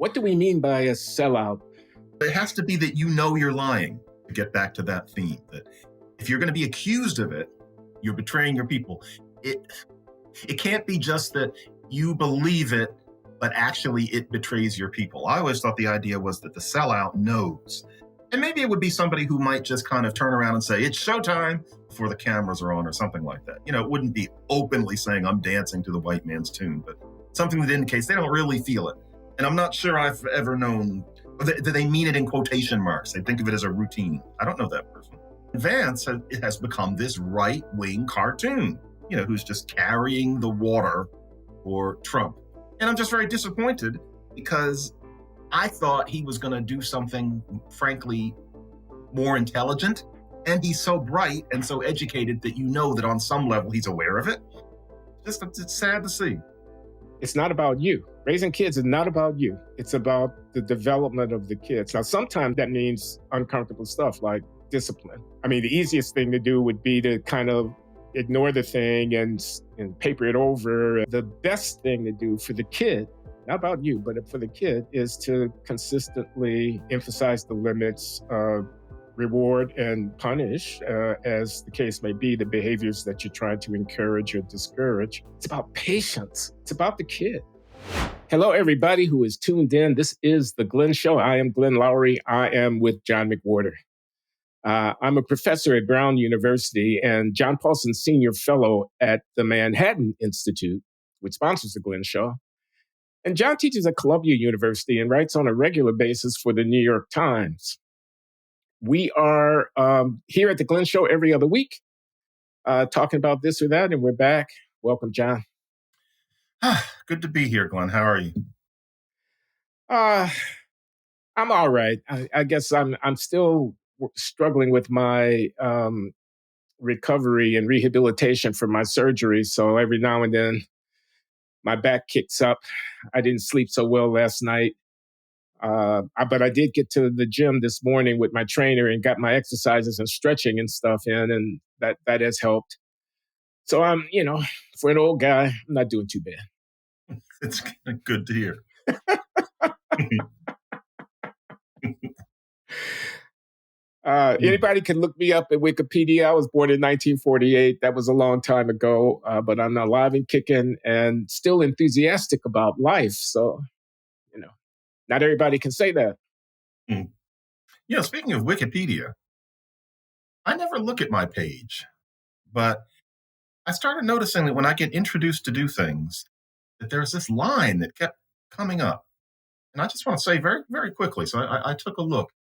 What do we mean by a sellout? It has to be that you know you're lying, to get back to that theme, that if you're going to be accused of it, you're betraying your people. It can't be just that you believe it, but actually it betrays your people. I always thought the idea was that the sellout knows. And maybe it would be somebody who might just kind of turn around and say, it's showtime before the cameras are on or something like that. You know, it wouldn't be openly saying I'm dancing to the white man's tune, but something that indicates they don't really feel it. And I'm not sure I've ever known that they mean it in quotation marks. They think of it as a routine. I don't know that person. Vance has become this right-wing cartoon, you know, who's just carrying the water for Trump. And I'm just very disappointed because I thought he was going to do something, frankly, more intelligent. And he's so bright and so educated that you know that on some level he's aware of it. It's sad to see. It's not about you. Raising kids is not about you. It's about the development of the kids. Now, sometimes that means uncomfortable stuff like discipline. I mean, the easiest thing to do would be to kind of ignore the thing and paper it over. The best thing to do for the kid, not about you, but for the kid, is to consistently emphasize the limits of reward and punish, as the case may be, the behaviors that you're trying to encourage or discourage. It's about patience. It's about the kid. Hello, everybody who is tuned in. This is The Glenn Show. I am Glenn Loury. I am with John McWhorter. I'm a professor at Brown University and John Paulson Senior Fellow at the Manhattan Institute, which sponsors The Glenn Show. And John teaches at Columbia University and writes on a regular basis for the New York Times. We are here at The Glenn Show every other week, talking about this or that, and we're back. Welcome, John. Good to be here, Glenn. How are you? I'm all right. I guess I'm still struggling with my recovery and rehabilitation from my surgery. So every now and then, my back kicks up. I didn't sleep so well last night. But I did get to the gym this morning with my trainer and got my exercises and stretching and stuff in, and that has helped. So I'm, for an old guy, I'm not doing too bad. It's good to hear. Anybody can look me up at Wikipedia. I was born in 1948. That was a long time ago, but I'm alive and kicking and still enthusiastic about life. So, not everybody can say that. Speaking of Wikipedia, I never look at my page, but I started noticing that when I get introduced to do things, that there's this line that kept coming up. And I just want to say very, very quickly, so I took a look.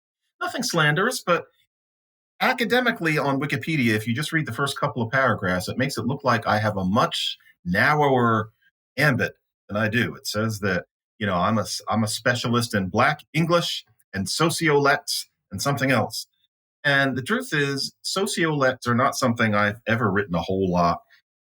Nothing slanderous, but academically on Wikipedia, if you just read the first couple of paragraphs, it makes it look like I have a much narrower ambit than I do. It says that, I'm a specialist in Black English and sociolects and something else. And the truth is, sociolects are not something I've ever written a whole lot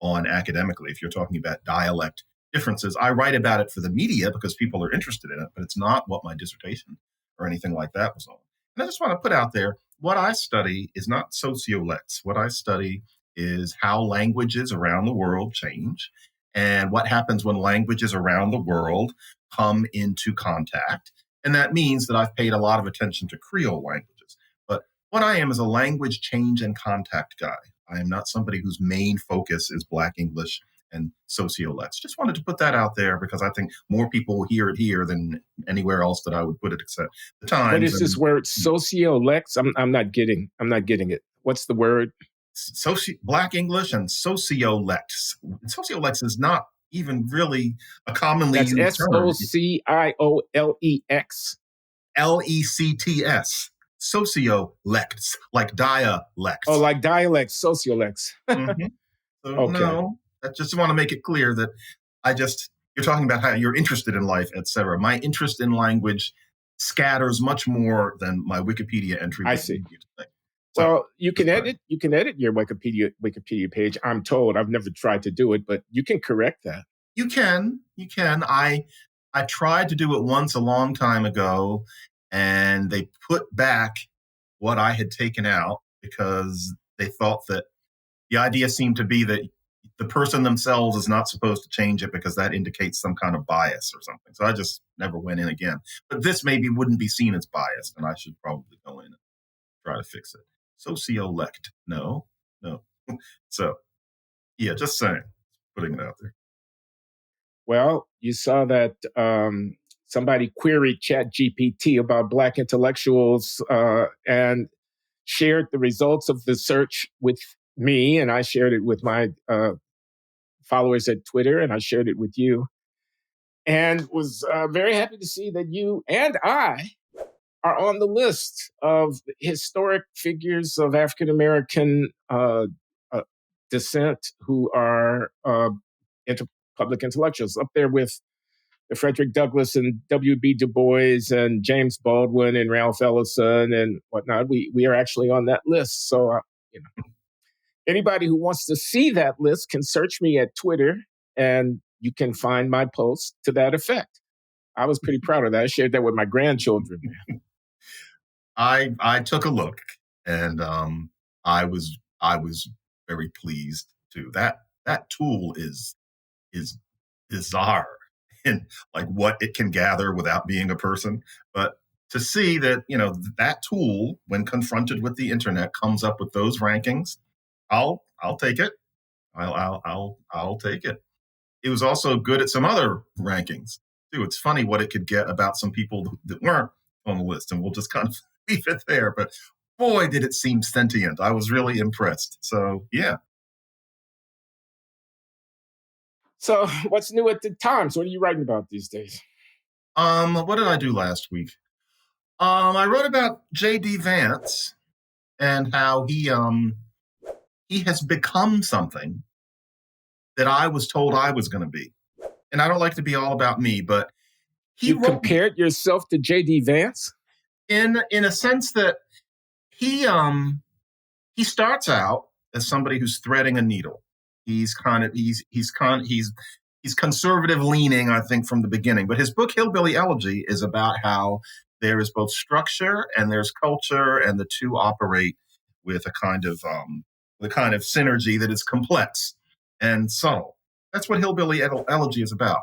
on academically. If you're talking about dialect differences, I write about it for the media because people are interested in it, but it's not what my dissertation or anything like that was on. And I just want to put out there, what I study is not sociolects. What I study is how languages around the world change and what happens when languages around the world come into contact. And that means that I've paid a lot of attention to Creole languages. But what I am is a language change and contact guy. I am not somebody whose main focus is Black English and sociolects. Just wanted to put that out there because I think more people will hear it here than anywhere else that I would put it, except the Times. What is this word, sociolects? I'm not getting it. What's the word? Black English and sociolects. Sociolects is not even really a commonly used term. That's SOCIOLEX. LECTS. Sociolects, like dialects. Oh, like dialects, sociolects. Mm-hmm. So, okay. No, I just want to make it clear that you're talking about how you're interested in life, etc. My interest in language scatters much more than my Wikipedia entry. I see. So you can edit your Wikipedia page. I'm told. I've never tried to do it, but you can correct that. You can. I tried to do it once a long time ago, and they put back what I had taken out because they thought that the idea seemed to be that the person themselves is not supposed to change it because that indicates some kind of bias or something. So I just never went in again. But this maybe wouldn't be seen as biased, and I should probably go in and try to fix it. Sociolect. No, no. So, yeah, just saying, putting it out there. Well, you saw that somebody queried ChatGPT about Black intellectuals and shared the results of the search with me, and I shared it with my followers at Twitter, and I shared it with you, and was very happy to see that you and I are on the list of historic figures of African American descent who are public intellectuals, up there with Frederick Douglass and W.B. Du Bois and James Baldwin and Ralph Ellison and whatnot. We are actually on that list. So, anybody who wants to see that list can search me at Twitter, and you can find my post to that effect. I was pretty proud of that. I shared that with my grandchildren. I took a look, and I was very pleased too. That tool is bizarre in like what it can gather without being a person. But to see that, that tool, when confronted with the internet, comes up with those rankings, I'll take it. I'll take it. It was also good at some other rankings too. It's funny what it could get about some people that weren't on the list, and we'll just kind of leave it there. But boy, did it seem sentient. I was really impressed. So yeah. So what's new at the Times? What are you writing about these days? What did I do last week? I wrote about J.D. Vance and how he has become something that I was told I was going to be. And I don't like to be all about me, but you compared yourself to J.D. Vance? In a sense that he starts out as somebody who's threading a needle. He's conservative leaning, I think, from the beginning. But his book Hillbilly Elegy is about how there is both structure and there's culture, and the two operate with a kind of synergy that is complex and subtle. That's what Hillbilly Elegy is about.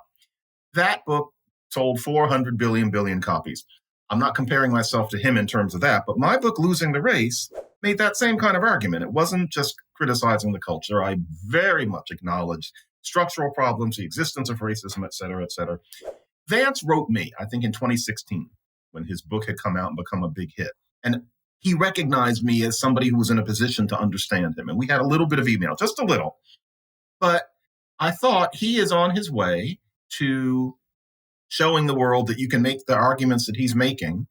That book sold 400 billion copies. I'm not comparing myself to him in terms of that, but my book, Losing the Race, made that same kind of argument. It wasn't just criticizing the culture. I very much acknowledged structural problems, the existence of racism, et cetera, et cetera. Vance wrote me, I think in 2016, when his book had come out and become a big hit. And he recognized me as somebody who was in a position to understand him. And we had a little bit of email, just a little. But I thought he is on his way to showing the world that you can make the arguments that he's making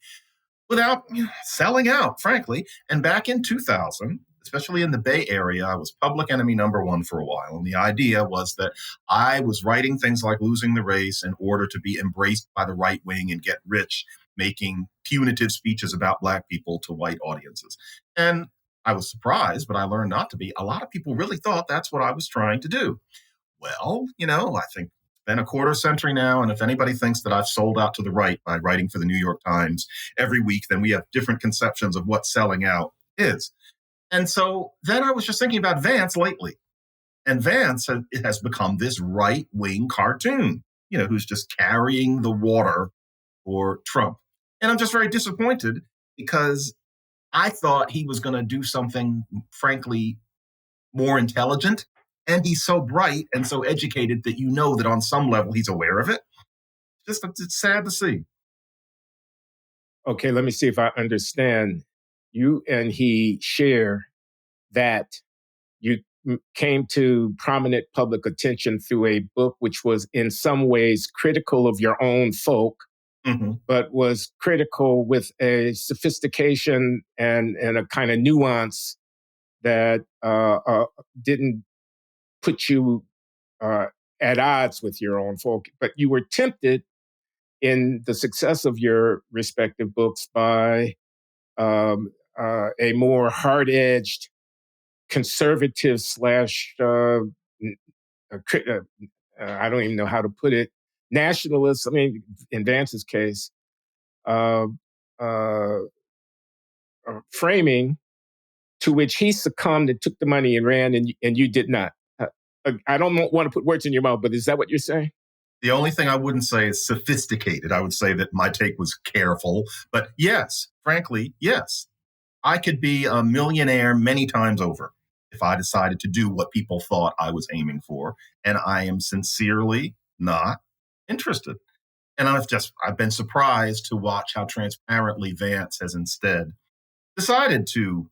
without selling out, frankly. And back in 2000, especially in the Bay Area, I was public enemy number one for a while. And the idea was that I was writing things like Losing the Race in order to be embraced by the right wing and get rich, making punitive speeches about Black people to white audiences. And I was surprised, but I learned not to be. A lot of people really thought that's what I was trying to do. Well, I think been a quarter century now, and if anybody thinks that I've sold out to the right by writing for the New York Times every week, then we have different conceptions of what selling out is. And so then I was just thinking about Vance lately. And Vance has become this right-wing cartoon, who's just carrying the water for Trump. And I'm just very disappointed because I thought he was going to do something, frankly, more intelligent. And he's so bright and so educated that that on some level he's aware of it. It's sad to see. Okay, let me see if I understand. You and he share that you came to prominent public attention through a book which was in some ways critical of your own folk, but was critical with a sophistication and a kind of nuance that didn't put you at odds with your own folk. But you were tempted in the success of your respective books by a more hard-edged conservative slash I don't even know how to put it, nationalist. I mean, in Vance's case, framing to which he succumbed and took the money and ran, and you did not. I don't want to put words in your mouth, but is that what you're saying? The only thing I wouldn't say is sophisticated. I would say that my take was careful. But yes, frankly, yes. I could be a millionaire many times over if I decided to do what people thought I was aiming for. And I am sincerely not interested. And I've been surprised to watch how transparently Vance has instead decided to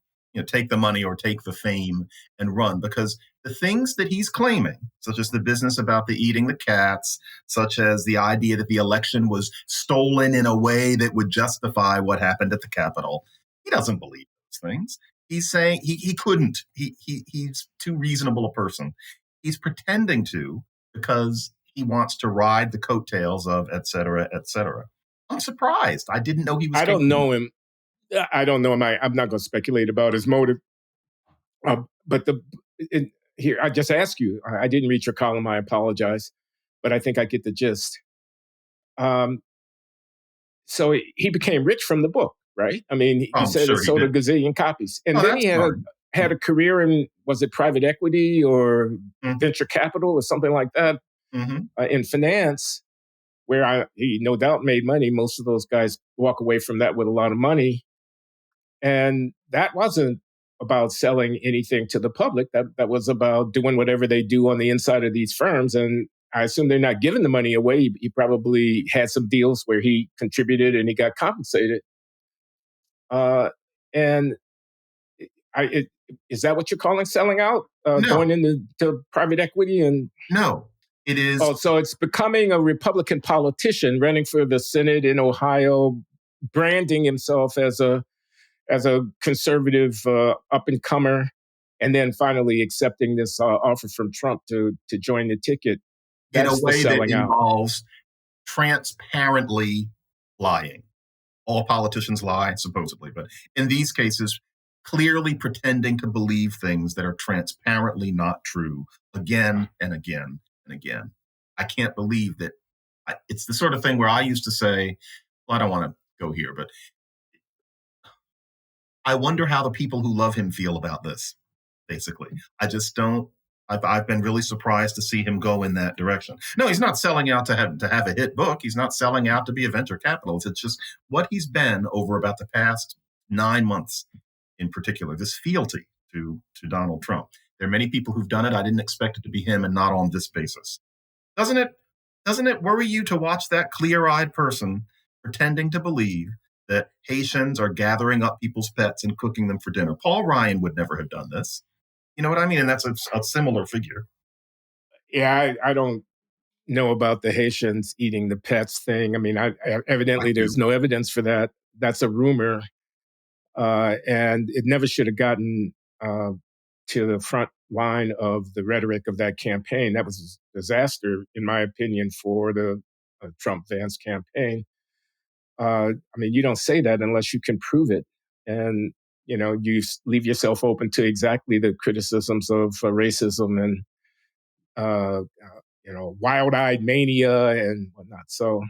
take the money or take the fame and run, because the things that he's claiming, such as the business about the eating the cats, such as the idea that the election was stolen in a way that would justify what happened at the Capitol, he doesn't believe those things. He's saying he couldn't. He's too reasonable a person. He's pretending to, because he wants to ride the coattails of et cetera, et cetera. I'm surprised. I didn't know he was. I don't know him. I don't know him. I'm not going to speculate about his motive. But here, I just ask you. I didn't read your column. I apologize, but I think I get the gist. So he became rich from the book, right? I mean, he said sure it sold a gazillion copies, and then he had a career in, was it private equity or venture capital or something like that, in finance, where he no doubt made money. Most of those guys walk away from that with a lot of money. And that wasn't about selling anything to the public. That was about doing whatever they do on the inside of these firms. And I assume they're not giving the money away. He probably had some deals where he contributed and he got compensated. And is that what you're calling selling out? No. Going into private equity? And no, it is. Oh, so it's becoming a Republican politician running for the Senate in Ohio, branding himself as a conservative up-and-comer, and then finally accepting this offer from Trump to join the ticket. That's in a way that involves out. Transparently lying. All politicians lie, supposedly, but in these cases, clearly pretending to believe things that are transparently not true again and again and again. I can't believe that. It's the sort of thing where I used to say, well, I don't want to go here, but I wonder how the people who love him feel about this, basically. I just don't. I've been really surprised to see him go in that direction. No, he's not selling out to have a hit book. He's not selling out to be a venture capitalist. It's just what he's been over about the past 9 months in particular, this fealty to Donald Trump. There are many people who've done it. I didn't expect it to be him, and not on this basis. Doesn't it worry you to watch that clear-eyed person pretending to believe that Haitians are gathering up people's pets and cooking them for dinner? Paul Ryan would never have done this. You know what I mean? And that's a similar figure. Yeah, I don't know about the Haitians eating the pets thing. I mean, evidently there's no evidence for that. That's a rumor. And it never should have gotten to the front line of the rhetoric of that campaign. That was a disaster, in my opinion, for the Trump-Vance campaign. I mean, you don't say that unless you can prove it. And, you leave yourself open to exactly the criticisms of racism and, wild-eyed mania and whatnot. So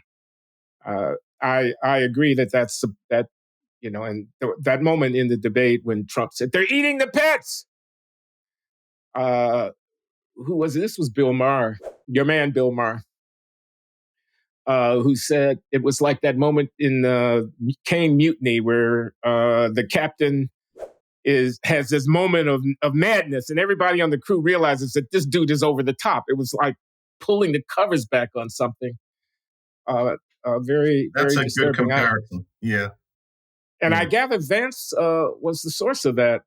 I agree that and that moment in the debate when Trump said, they're eating the pets. Who was it? This was Bill Maher, your man, Bill Maher. Who said it was like that moment in the Kane Mutiny where the captain has this moment of madness, and everybody on the crew realizes that this dude is over the top. It was like pulling the covers back on something. Very, That's very a good comparison. Item. Yeah. And I gather Vance was the source of that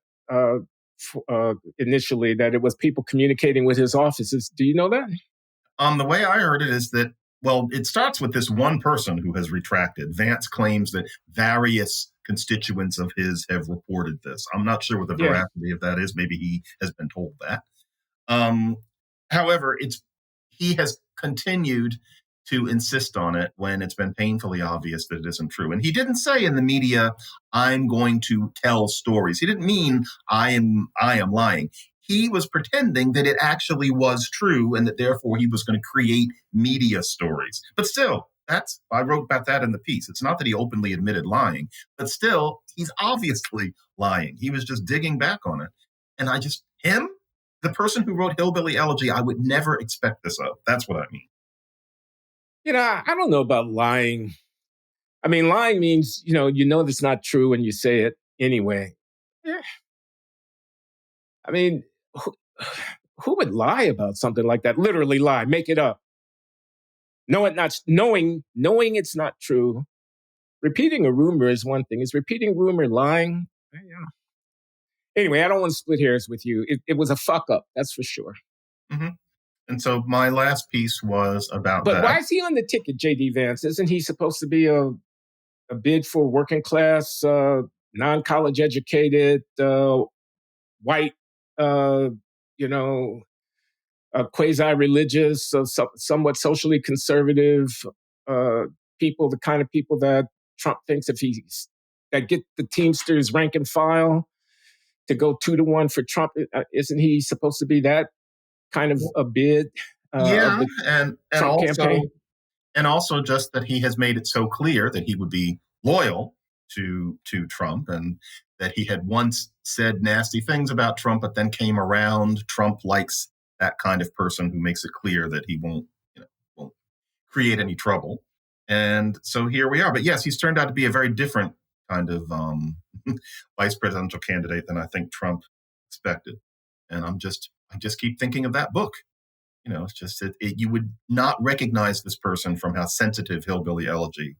initially, that it was people communicating with his offices. Do you know that? The way I heard it is that, well, it starts with this one person who has retracted. Vance claims that various constituents of his have reported this. I'm not sure what the veracity of that is. Maybe he has been told that. However, he has continued to insist on it when it's been painfully obvious that it isn't true. And he didn't say in the media, I'm going to tell stories. He didn't mean I am lying. He was pretending that it actually was true and that therefore he was going to create media stories. But still, I wrote about that in the piece. It's not that he openly admitted lying, but still, he's obviously lying. He was just digging back on it. And him? the person who wrote Hillbilly Elegy, I would never expect this of. That's what I mean. I don't know about lying. I mean, lying means, that's not true and you say it anyway. Yeah. I mean, who would lie about something like that? Literally lie, make it up. Knowing it's not true. Repeating a rumor is one thing. Is repeating rumor lying? Yeah. Anyway, I don't want to split hairs with you. It was a fuck up, that's for sure. Mm-hmm. And so my last piece was about but that. But why is he on the ticket, J.D. Vance? Isn't he supposed to be a bid for working class, non-college educated, white, quasi-religious, somewhat socially conservative people, the kind of people that Trump thinks that get the Teamsters rank and file to go 2-1 for Trump? Isn't he supposed to be that kind of a bid? Yeah, of the Trump campaign? And also just that he has made it so clear that he would be loyal to Trump, and that he had once said nasty things about Trump, but then came around. Trump likes that kind of person who makes it clear that he won't create any trouble. And so here we are. But yes, he's turned out to be a very different kind of vice presidential candidate than I think Trump expected. And I just keep thinking of that book. It's just that you would not recognize this person from how sensitive Hillbilly Elegy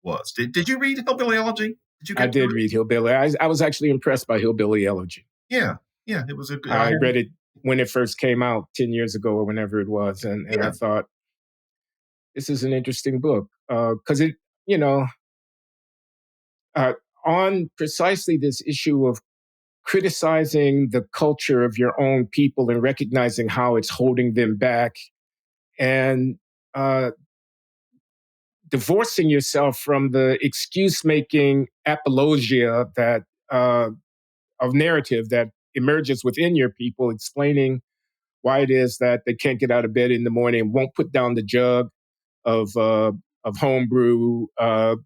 was. Did you read Hillbilly Elegy? I did read Hillbilly. I was actually impressed by Hillbilly Elegy. Yeah, it was a good. I read it when it first came out 10 years ago or whenever it was, and I thought, this is an interesting book because it, on precisely this issue of criticizing the culture of your own people and recognizing how it's holding them back, and divorcing yourself from the excuse-making apologia that of narrative that emerges within your people, explaining why it is that they can't get out of bed in the morning and won't put down the jug of homebrew, are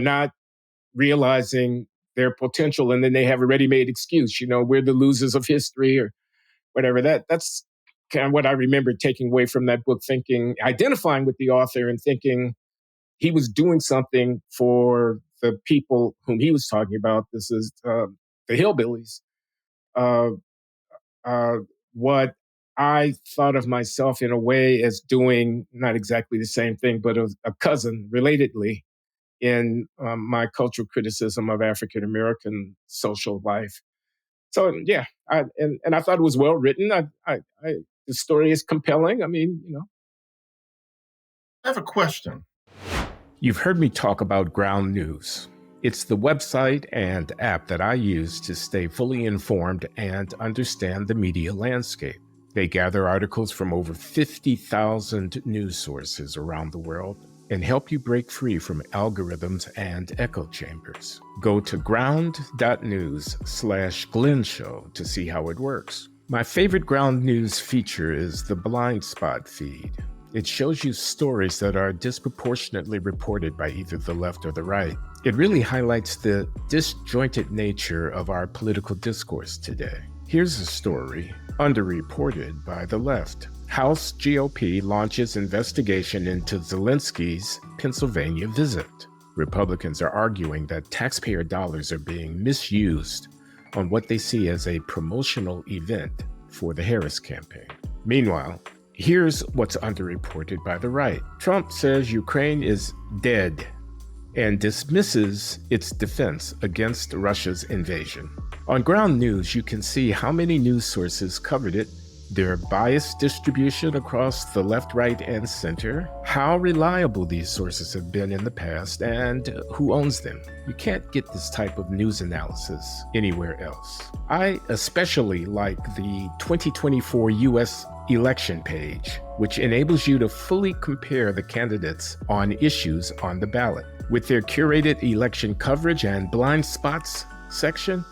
not realizing their potential, and then they have a ready-made excuse. We're the losers of history or whatever. That's kind of what I remember taking away from that book, identifying with the author and thinking he was doing something for the people whom he was talking about. This is the hillbillies. What I thought of myself in a way as doing not exactly the same thing, but a cousin, relatedly, in my cultural criticism of African American social life. So yeah, I thought it was well written. The story is compelling. I mean, I have a question. You've heard me talk about Ground News. It's the website and app that I use to stay fully informed and understand the media landscape. They gather articles from over 50,000 news sources around the world and help you break free from algorithms and echo chambers. Go to ground.news/Glenn Show to see how it works. My favorite Ground News feature is the blind spot feed. It shows you stories that are disproportionately reported by either the left or the right. It really highlights the disjointed nature of our political discourse today. Here's a story underreported by the left. House GOP launches investigation into Zelensky's Pennsylvania visit. Republicans are arguing that taxpayer dollars are being misused on what they see as a promotional event for the Harris campaign. Meanwhile, here's what's underreported by the right. Trump says Ukraine is dead and dismisses its defense against Russia's invasion. On Ground News, you can see how many news sources covered it, their biased distribution across the left, right, and center, how reliable these sources have been in the past, and who owns them. You can't get this type of news analysis anywhere else. I especially like the 2024 U.S. election page, which enables you to fully compare the candidates on issues on the ballot. With their curated election coverage and blind spots section,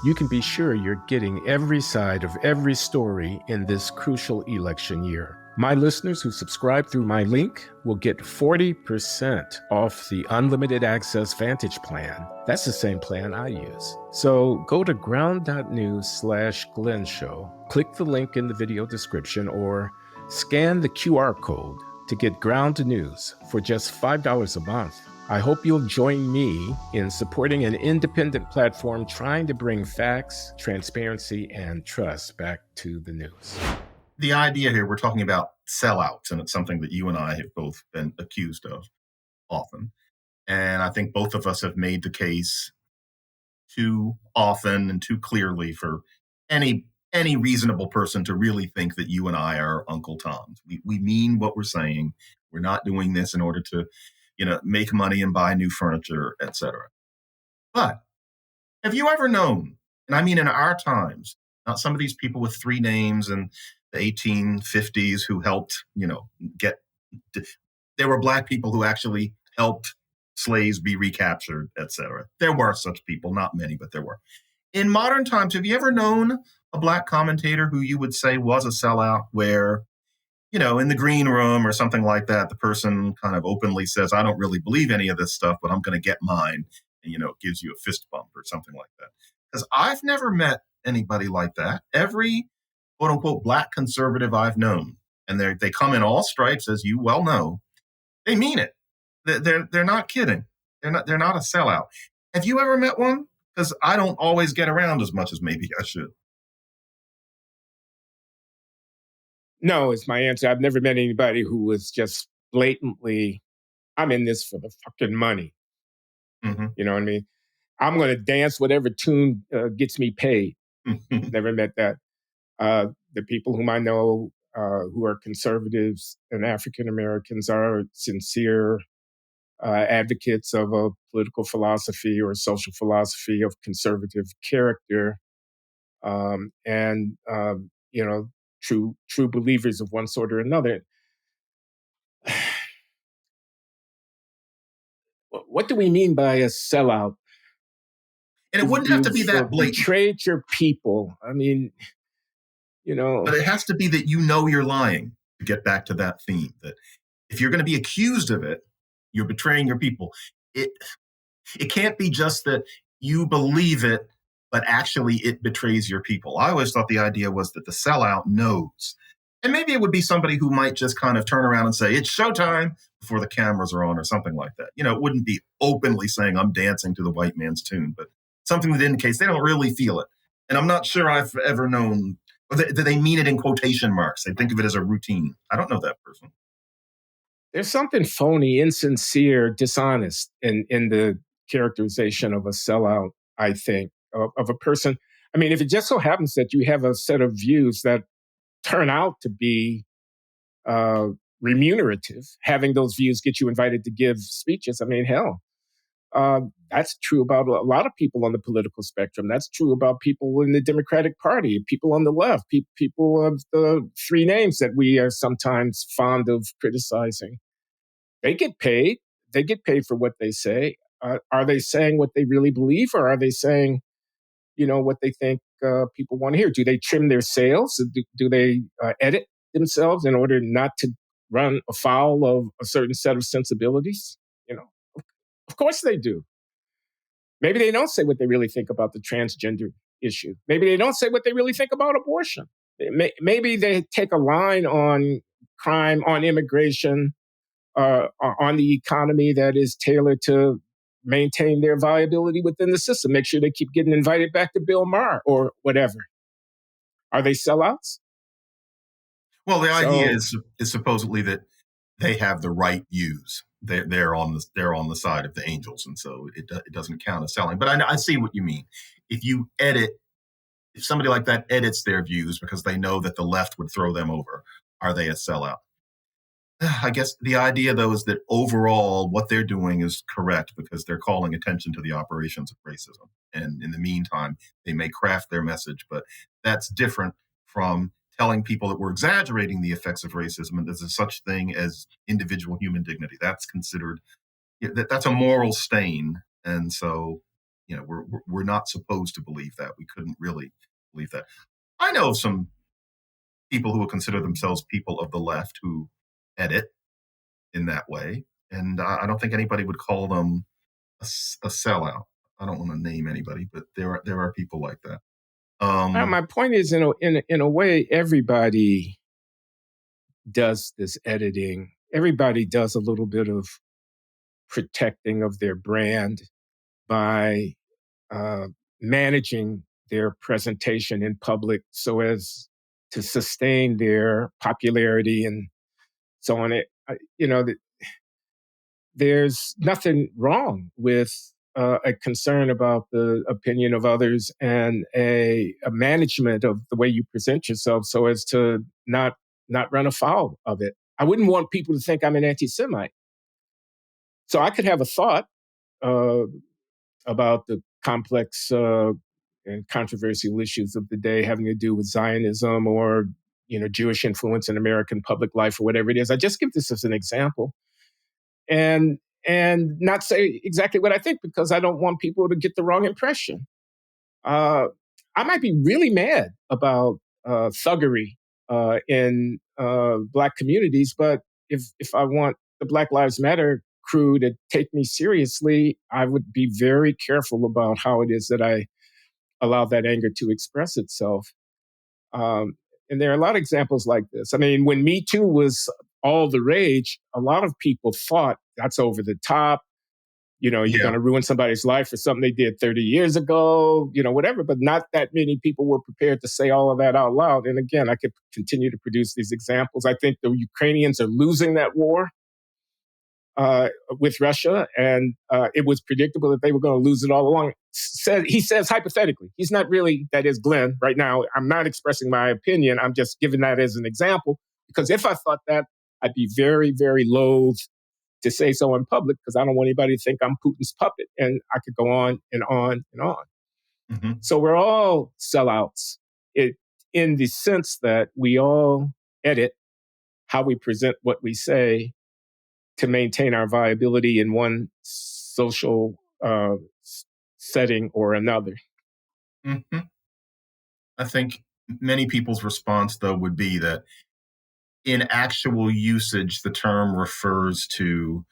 you can be sure you're getting every side of every story in this crucial election year. My listeners who subscribe through my link will get 40% off the unlimited access Vantage plan. That's the same plan I use. So go to ground.news/Glenn Show, click the link in the video description, or scan the QR code to get Ground News for just $5 a month. I hope you'll join me in supporting an independent platform trying to bring facts, transparency, and trust back to the news. The idea here, we're talking about sellouts, and it's something that you and I have both been accused of often. And I think both of us have made the case too often and too clearly for any reasonable person to really think that you and I are Uncle Toms. We mean what we're saying. We're not doing this in order to, make money and buy new furniture, etc. But have you ever known, and I mean in our times, not some of these people with three names in the 1850s who helped, there were Black people who actually helped slaves be recaptured, etc. There were such people, not many, but there were. In modern times, have you ever known a Black commentator who you would say was a sellout where, in the green room or something like that, the person kind of openly says, I don't really believe any of this stuff, but I'm going to get mine. And, it gives you a fist bump or something like that. Because I've never met anybody like that. Every quote unquote Black conservative I've known, and they come in all stripes, as you well know, they mean it. They're not kidding. They're not a sellout. Have you ever met one? Because I don't always get around as much as maybe I should. No, is my answer. I've never met anybody who was just blatantly, I'm in this for the fucking money. Mm-hmm. You know what I mean? I'm going to dance whatever tune gets me paid. Never met that. The people whom I know who are conservatives and African Americans are sincere advocates of a political philosophy or social philosophy of conservative character, and true believers of one sort or another. What do we mean by a sellout? And it wouldn't have to be that blatant. Betrayed your people. I mean, But it has to be that you're lying, to get back to that theme, that if you're going to be accused of it, you're betraying your people. It can't be just that you believe it, but actually it betrays your people. I always thought the idea was that the sellout knows. And maybe it would be somebody who might just kind of turn around and say, it's showtime before the cameras are on or something like that. It wouldn't be openly saying I'm dancing to the white man's tune, but something that indicates they don't really feel it. And I'm not sure I've ever known, or do they mean it in quotation marks? They think of it as a routine. I don't know that person. There's something phony, insincere, dishonest in the characterization of a sellout, I think, of a person. I mean, if it just so happens that you have a set of views that turn out to be remunerative, having those views get you invited to give speeches, I mean, hell, that's true about a lot of people on the political spectrum. That's true about people in the Democratic Party, people on the left, people of the three names that we are sometimes fond of criticizing. They get paid. They get paid for what they say. Are they saying what they really believe, or are they saying, what they think people want to hear? Do they trim their sails? Do they edit themselves in order not to run afoul of a certain set of sensibilities? Of course they do. Maybe they don't say what they really think about the transgender issue. Maybe they don't say what they really think about abortion. Maybe they take a line on crime, on immigration, on the economy that is tailored to maintain their viability within the system. Make sure they keep getting invited back to Bill Maher or whatever. Are they sellouts? Well, the idea is supposedly that they have the right views. They're on the side of the angels, and so it doesn't count as selling. But I see what you mean. If somebody like that edits their views because they know that the left would throw them over, are they a sellout? I guess the idea, though, is that overall what they're doing is correct because they're calling attention to the operations of racism. And in the meantime, they may craft their message, but that's different from telling people that we're exaggerating the effects of racism and there's a such thing as individual human dignity. That's considered, that's a moral stain. And so, we're not supposed to believe that. We couldn't really believe that. I know some people who would consider themselves people of the left who edit in that way. And I don't think anybody would call them a sellout. I don't want to name anybody, but there are people like that. My point is, in a way, everybody does this editing. Everybody does a little bit of protecting of their brand by managing their presentation in public so as to sustain their popularity and so on. There's nothing wrong with a concern about the opinion of others and a management of the way you present yourself so as to not run afoul of it. I wouldn't want people to think I'm an anti-Semite. So I could have a thought about the complex and controversial issues of the day having to do with Zionism or Jewish influence in American public life or whatever it is. I just give this as an example, and not say exactly what I think because I don't want people to get the wrong impression. I might be really mad about thuggery in Black communities, but if I want the Black Lives Matter crew to take me seriously, I would be very careful about how it is that I allow that anger to express itself. And there are a lot of examples like this. I mean, when Me Too was all the rage, a lot of people thought that's over the top. You're going to ruin somebody's life for something they did 30 years ago, whatever. But not that many people were prepared to say all of that out loud. And again, I could continue to produce these examples. I think the Ukrainians are losing that war with Russia, and it was predictable that they were going to lose it all along. He says hypothetically, he's not really, that is Glenn, right now, I'm not expressing my opinion, I'm just giving that as an example, because if I thought that, I'd be very, very loath to say so in public, because I don't want anybody to think I'm Putin's puppet, and I could go on and on and on. Mm-hmm. So we're all sellouts in the sense that we all edit how we present what we say to maintain our viability in one social setting or another. Mm-hmm. I think many people's response, though, would be that in actual usage, the term refers to,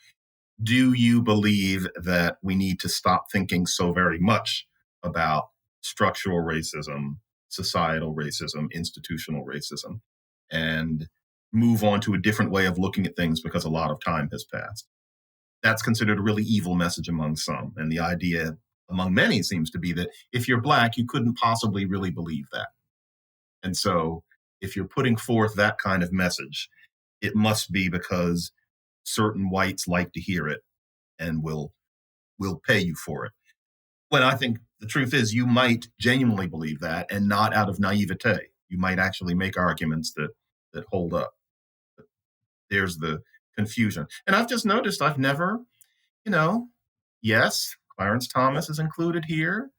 do you believe that we need to stop thinking so very much about structural racism, societal racism, institutional racism, and move on to a different way of looking at things because a lot of time has passed? That's considered a really evil message among some. And the idea among many seems to be that if you're Black, you couldn't possibly really believe that. And so if you're putting forth that kind of message, it must be because certain whites like to hear it and will pay you for it. When I think the truth is you might genuinely believe that and not out of naivete. You might actually make arguments that hold up. But there's the confusion. And I've just noticed I've never, yes, Clarence Thomas is included here.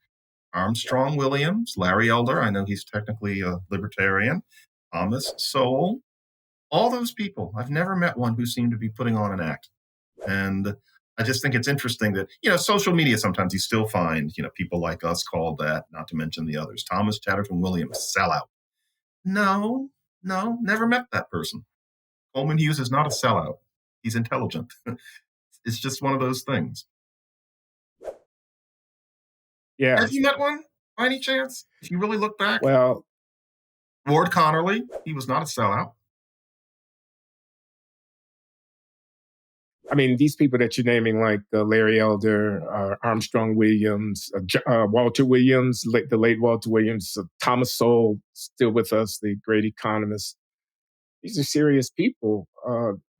Armstrong Williams, Larry Elder, I know he's technically a libertarian, Thomas Sowell, all those people. I've never met one who seemed to be putting on an act. And I just think it's interesting that, social media, sometimes you still find, people like us called that, not to mention the others. Thomas Chatterton Williams, sellout. No, never met that person. Coleman Hughes is not a sellout. He's intelligent. It's just one of those things. Yeah. Have you met one by any chance? If you really look back? Well, Ward Connerly, he was not a sellout. I mean, these people that you're naming, like Larry Elder, Armstrong Williams, Walter Williams, the late Walter Williams, Thomas Sowell, still with us, the great economist. These are serious people.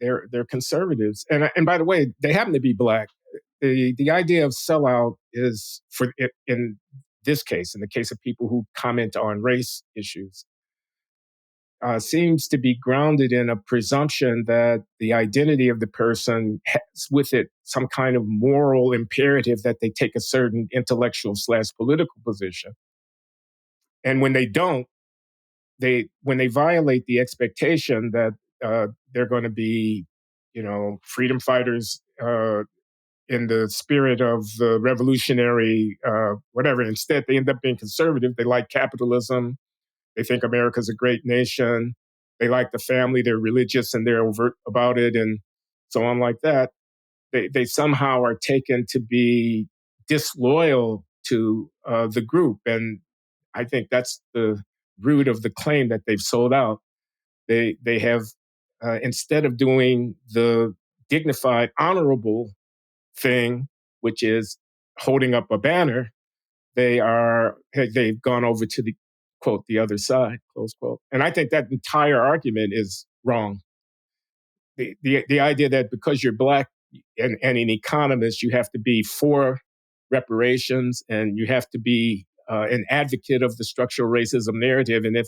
They're conservatives, and by the way, they happen to be Black. The idea of sellout is, in this case, in the case of people who comment on race issues, seems to be grounded in a presumption that the identity of the person has with it some kind of moral imperative that they take a certain intellectual/political position. And when they don't, when they violate the expectation that they're going to be, freedom fighters in the spirit of the revolutionary, whatever, instead they end up being conservative. They like capitalism. They think America's a great nation. they like the family, they're religious, and they're overt about it, and so on like that. They somehow are taken to be disloyal to the group, and I think that's the root of the claim that they've sold out. They have instead of doing the dignified, honorable thing, which is holding up a banner, they've gone over to the quote the other side, close quote. And I think that entire argument is wrong. The idea that because you're Black and an economist, you have to be for reparations and you have to be an advocate of the structural racism narrative. And if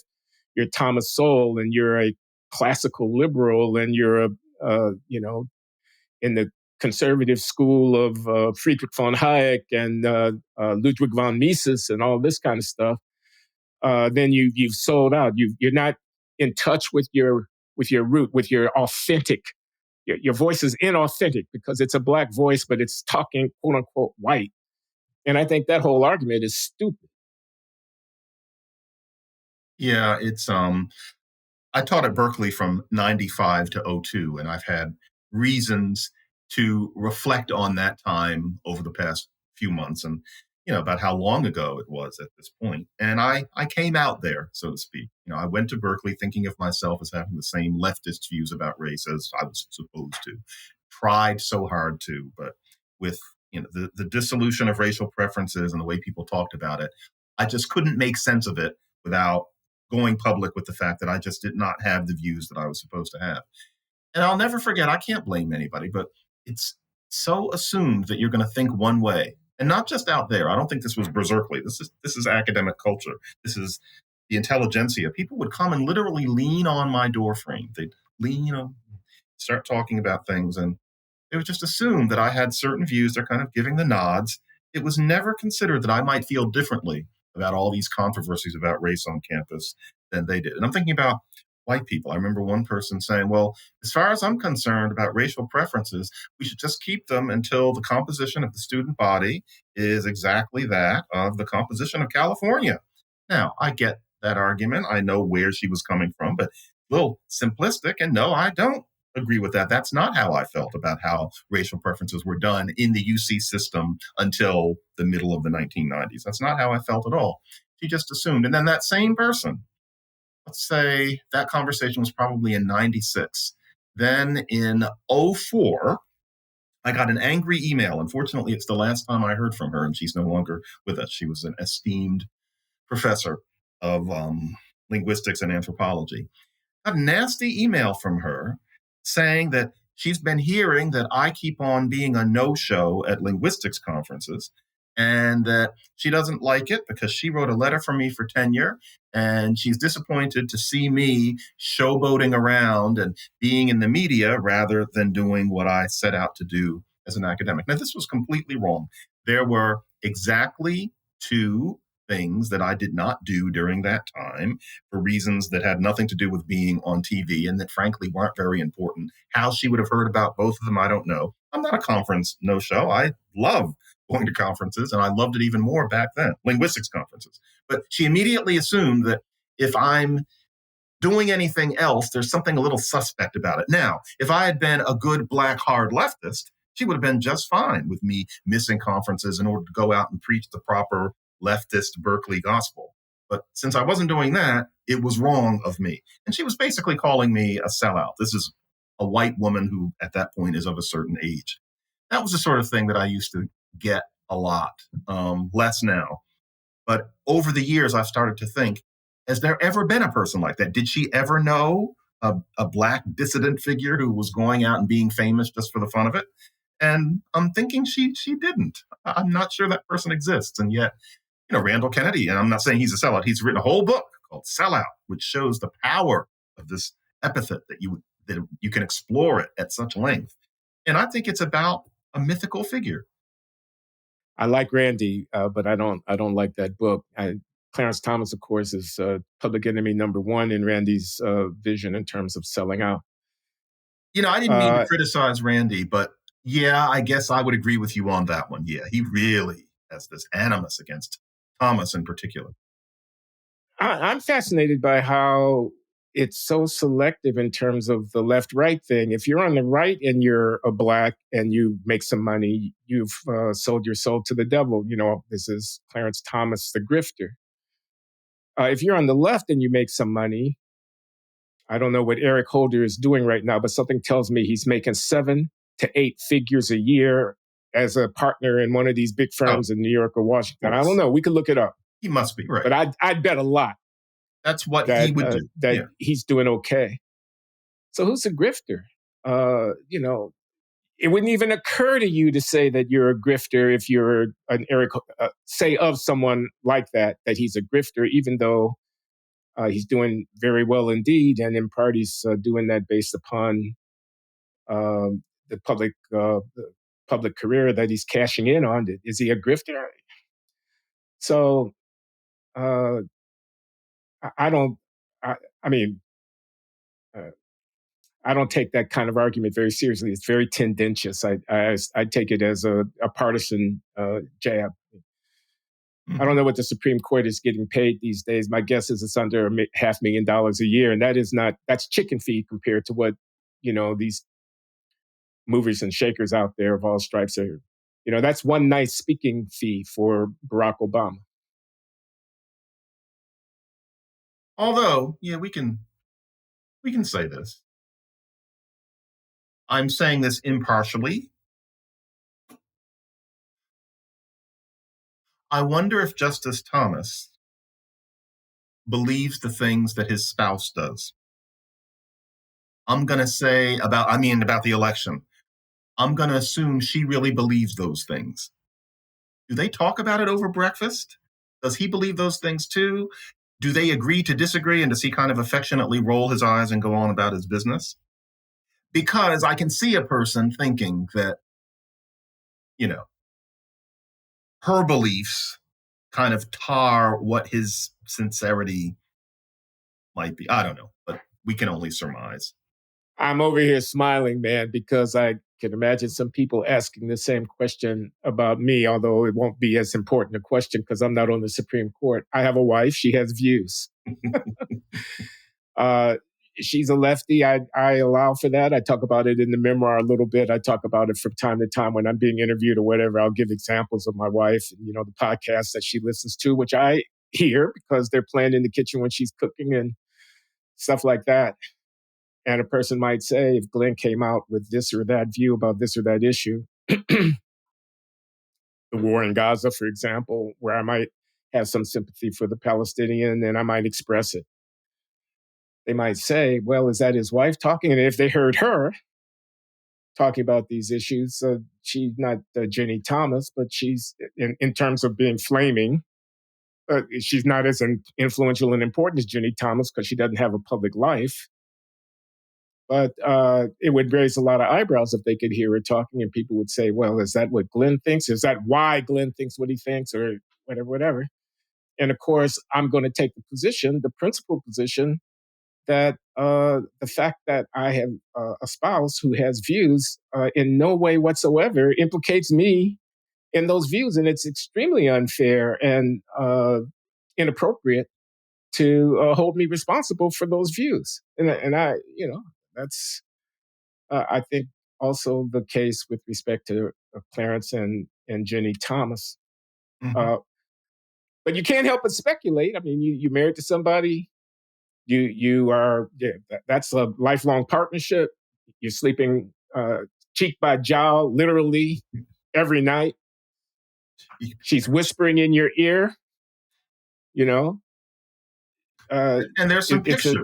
you're Thomas Sowell and you're a classical liberal and you're in the conservative school of Friedrich von Hayek and Ludwig von Mises and all this kind of stuff, then you've sold out. You're not in touch with your root, with your authentic. Your voice is inauthentic because it's a Black voice, but it's talking quote unquote white. And I think that whole argument is stupid. Yeah, it's I taught at Berkeley from 95 to 02, and I've had reasons to reflect on that time over the past few months and, about how long ago it was at this point. And I came out there, so to speak. I went to Berkeley thinking of myself as having the same leftist views about race as I was supposed to. Tried so hard to, but with the dissolution of racial preferences and the way people talked about it, I just couldn't make sense of it without going public with the fact that I just did not have the views that I was supposed to have. And I'll never forget, I can't blame anybody, but it's so assumed that you're going to think one way. And not just out there. I don't think this was berserkly. This is academic culture. This is the intelligentsia. People would come and literally lean on my door frame. They'd lean, start talking about things. And it was just assumed that I had certain views. They're kind of giving the nods. It was never considered that I might feel differently about all these controversies about race on campus than they did. And I'm thinking about white people. I remember one person saying, well, as far as I'm concerned about racial preferences, we should just keep them until the composition of the student body is exactly that of the composition of California. Now, I get that argument. I know where she was coming from, but a little simplistic. And no, I don't agree with that. That's not how I felt about how racial preferences were done in the UC system until the middle of the 1990s. That's not how I felt at all. She just assumed. And then that same person, let's say that conversation was probably in 96. Then in 04, I got an angry email. Unfortunately, it's the last time I heard from her, and she's no longer with us. She was an esteemed professor of linguistics and anthropology. I got a nasty email from her saying that she's been hearing that I keep on being a no-show at linguistics conferences and that she doesn't like it because she wrote a letter for me for tenure and she's disappointed to see me showboating around and being in the media rather than doing what I set out to do as an academic. Now, this was completely wrong. There were exactly 2 things that I did not do during that time for reasons that had nothing to do with being on TV and that frankly weren't very important. How she would have heard about both of them, I don't know. I'm not a conference no-show. I love going to conferences and I loved it even more back then, linguistics conferences. But she immediately assumed that if I'm doing anything else, there's something a little suspect about it. Now, if I had been a good Black hard leftist, she would have been just fine with me missing conferences in order to go out and preach the proper leftist Berkeley gospel. But since I wasn't doing that, it was wrong of me. And she was basically calling me a sellout. This is a white woman who at that point is of a certain age. That was the sort of thing that I used to get a lot, less now. But over the years, I've started to think, has there ever been a person like that? Did she ever know a Black dissident figure who was going out and being famous just for the fun of it? And I'm thinking she didn't. I'm not sure that person exists. And yet, Randall Kennedy, and I'm not saying he's a sellout, he's written a whole book called Sellout, which shows the power of this epithet that you can explore it at such length. And I think it's about a mythical figure. I like Randy, but I don't like that book. Clarence Thomas, of course, is public enemy number 1 in Randy's vision in terms of selling out. I didn't mean to criticize Randy, but yeah, I guess I would agree with you on that one. Yeah, he really has this animus against Thomas in particular. I'm fascinated by how it's so selective in terms of the left-right thing. If you're on the right and you're a Black and you make some money, you've sold your soul to the devil. This is Clarence Thomas, the grifter. If you're on the left and you make some money, I don't know what Eric Holder is doing right now, but something tells me he's making 7 to 8 figures a year as a partner in one of these big firms in New York or Washington. I don't know. We could look it up. He must be, right. But I'd bet a lot. That's what he would do. That he's doing okay. So who's a grifter? It wouldn't even occur to you to say that you're a grifter if you're an Eric, say of someone like that he's a grifter, even though he's doing very well indeed. And in part, he's doing that based upon the public career that he's cashing in on. Is he a grifter? So I don't take that kind of argument very seriously. It's very tendentious. I take it as a partisan jab. Mm-hmm. I don't know what the Supreme Court is getting paid these days. My guess is it's under $500,000 a year, and that's chicken feed compared to what these movers and shakers out there of all stripes are. That's one nice speaking fee for Barack Obama. Although, we can say this. I'm saying this impartially. I wonder if Justice Thomas believes the things that his spouse does. I'm going to say about the election. I'm going to assume she really believes those things. Do they talk about it over breakfast? Does he believe those things too? Do they agree to disagree? And does he kind of affectionately roll his eyes and go on about his business? Because I can see a person thinking that, her beliefs kind of tar what his sincerity might be. I don't know, but we can only surmise. I'm over here smiling, man, because I can imagine some people asking the same question about me, although it won't be as important a question because I'm not on the Supreme Court. I have a wife. She has views. She's a lefty. I allow for that. I talk about it in the memoir a little bit. I talk about it from time to time when I'm being interviewed or whatever. I'll give examples of my wife and, the podcasts that she listens to, which I hear because they're playing in the kitchen when she's cooking and stuff like that. And a person might say, if Glenn came out with this or that view about this or that issue, the war in Gaza, for example, where I might have some sympathy for the Palestinian and I might express it. They might say, well, is that his wife talking? And if they heard her talking about these issues, she's not Ginni Thomas, but she's, in terms of being flaming, she's not as influential and important as Ginni Thomas because she doesn't have a public life. But it would raise a lot of eyebrows if they could hear her talking and people would say, well, is that what Glenn thinks? Is that why Glenn thinks what he thinks or whatever? And of course, I'm going to take the principal position, that the fact that I have a spouse who has views in no way whatsoever implicates me in those views. And it's extremely unfair and inappropriate to hold me responsible for those views. And I, that's, I think, also the case with respect to Clarence and Ginni Thomas. Mm-hmm. But you can't help but speculate. I mean, you're married to somebody. You are, that's a lifelong partnership. You're sleeping cheek by jowl, literally, every night. She's whispering in your ear, And there's some pictures.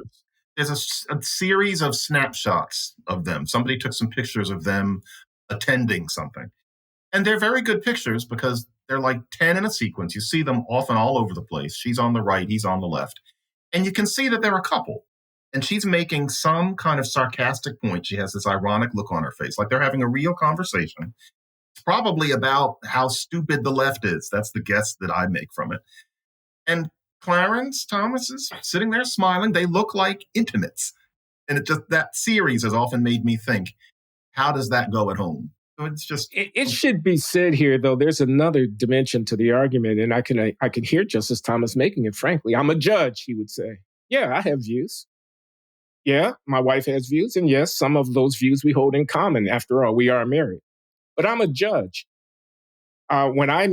There's a series of snapshots of them. Somebody took some pictures of them attending something. And they're very good pictures because they're like 10 in a sequence. You see them often all over the place. She's on the right, he's on the left. And you can see that they're a couple. And she's making some kind of sarcastic point. She has this ironic look on her face, like they're having a real conversation. It's probably about how stupid the left is. That's the guess that I make from it. And Clarence Thomas is sitting there smiling. They look like intimates. And that series has often made me think, how does that go at home? So it's just... It should be said here, though, there's another dimension to the argument, and I can hear Justice Thomas making it, frankly. I'm a judge, he would say. Yeah, I have views. Yeah, my wife has views, and yes, some of those views we hold in common. After all, we are married. But I'm a judge. When I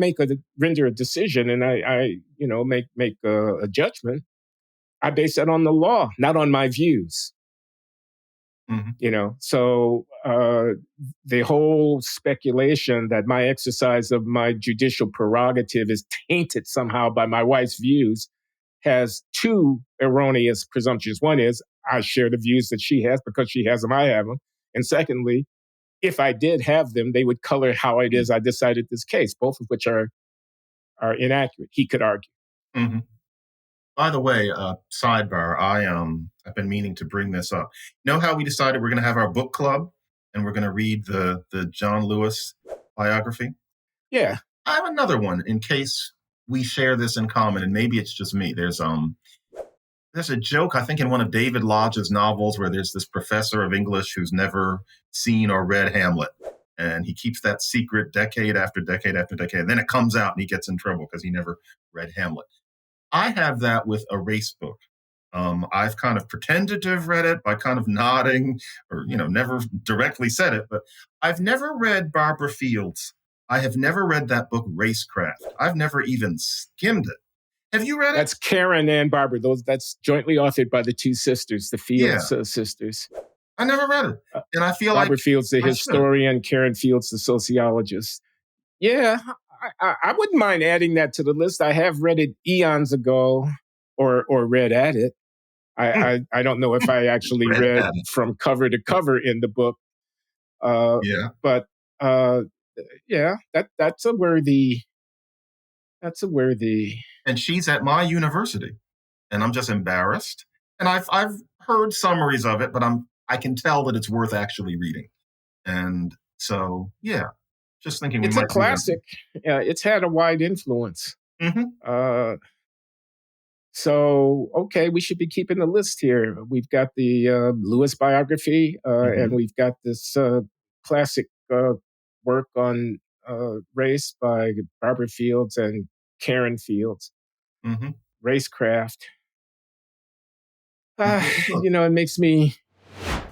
render a decision and I make a judgment, I base that on the law, not on my views. Mhm. So the whole speculation that my exercise of my judicial prerogative is tainted somehow by my wife's views has two erroneous presumptions. One is I share the views that she has because she has them, I have them. And secondly, if I did have them, they would color how it is I decided this case, both of which are inaccurate, he could argue. Mhm. By the way, sidebar, I've been meaning to bring this up. You know how we decided we're going to have our book club and we're going to read the John Lewis biography? Yeah. I have another one in case we share this in common, and maybe it's just me. There's a joke, I think, in one of David Lodge's novels where there's this professor of English who's never seen or read Hamlet. And he keeps that secret decade after decade after decade. And then it comes out and he gets in trouble because he never read Hamlet. I have that with a race book. I've kind of pretended to have read it by kind of nodding or, never directly said it, but I've never read Barbara Field's. I have never read that book, Racecraft. I've never even skimmed it. Have you read it? That's Karen and Barbara. That's jointly authored by the two sisters, the Fields sisters. I never read it. And I feel Barbara like Fields, the historian, Karen Fields, the sociologist. Yeah, I wouldn't mind adding that to the list. I have read it eons ago or read at it. I don't know if I actually read from cover to cover in the book. But that's a worthy. And she's at my university, and I'm just embarrassed. And I've heard summaries of it, but I can tell that it's worth actually reading. And so, just thinking it's a classic. It's had a wide influence. Mm-hmm. So, okay, we should be keeping the list here. We've got the Lewis biography, and we've got this classic work on race by Barbara Fields and Karen Fields. Racecraft. It makes me...